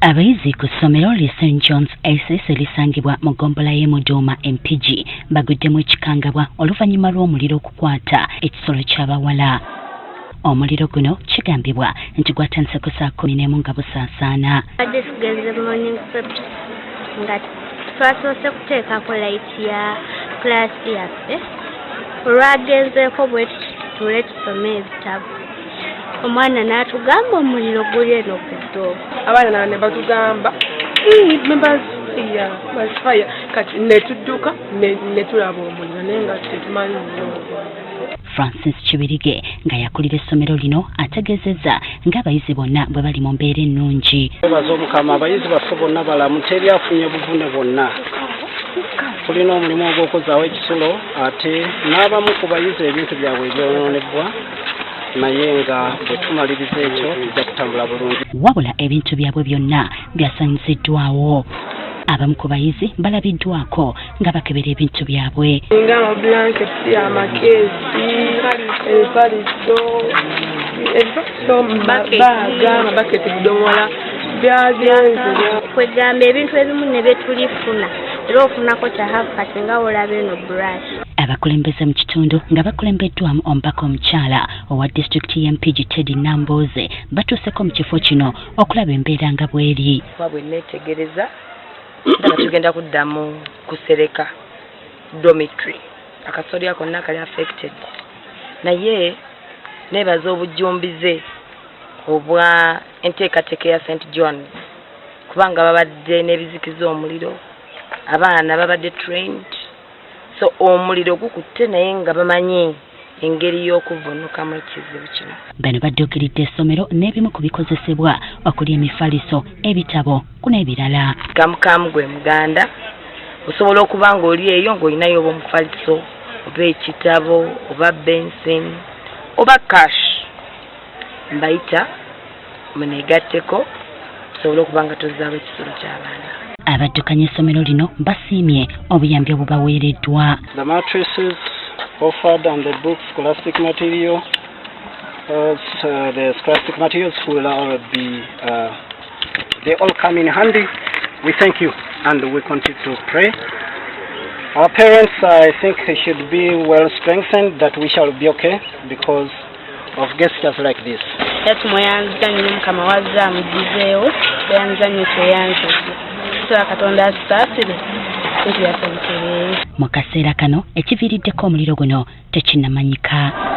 Abayizi ku ssomero li St. John's SS lisangibwa mu ggombolola y'e Mudooma MPG baguddemu ekikangabwa oluvannyuma lw'omuliro okukwata ekisolo ky'abawala. Omuliro guno kigambibwa nti gwatandise ku saa 11 nga busaasaana. Badde tugenze morning prep nga twasoose kuteekako layiti ya kilaasi yaffe olwagenzeeko bwe tutule tusome ebitabo. Omwana n'atugamba omuliro guli eno ku ddoobo. Abaana ne batugamba members fire kati ne tudduka ne tulaba omuliro naye nga tetumanyi nnyo. Francis Kibirige nga yakulira essomero lino ategeezezza ng'abayizi bonna bwe bali mu mbeera ennungi. Baza omukama abayizi baffe bonna balamu teri afunye buvune bonna. Tulina omulimu ogw'okuzaawo ekisulo ate n'abamu ku bayizi ebintu byabwe ebyonoonebwa naye nga bwe tumaliriza ekyo tujja kutambula bulungi. Wabula ebintu byabwe byonna byasanyiziddwawo. Abamu ku bayizi balabiddwako nga bakebera ebintu byabwe. Nga amabulanketi, amakeesi, ebipaliso, baaga, amabaketi, bidomola byagenze. Kwegamba ebintu ebimu ne bye tulifuna era ofunako kyahafu kati nga olaba eno brush. Abakulembeze mu kitundu nga bakulembeddwamu omubaka omukyala owa disitulikiti y'Empigi Teddy Nambooze batuuseko mu kifo kino okulaba embeera nga bw'eri. Bwe neetegereza nga tugenda kuddamu kusereka dormitory akasolya konna kali affected naye nebaza obujjumbize obwa enteekateeka ya St. John kubanga babadde n'ebizikiza omuliro abaana babadde trained so omuliro gukutte naye nga bamanyi engeri y'okuvvuunukamu ekizibu kino. Bano badduukiridde essomero n'ebimu ku bikozesebwa okuli emifaliso, ebitabo n'ebirala. Kamukamu gwe muganda osobola okuba ng'oli eyo ng'olinayo oba omufaliso oba ekitabo oba bensin oba cash mbayita muneegatteko osobola okuba nga tozaawo ekisolo ky'abaana. Abaddukanya essomero lino basiimye obuyambi obubaweereddwa. The mattresses offered and the books, scholastic material, the scholastic materials will all be, they all come in handy. We thank you and we continue to pray. Our parents, I think, should be well strengthened that we shall be okay because of gestures like this. Mu kaseera kano ekiviiriddeko omuliro guno tekinnamanyika.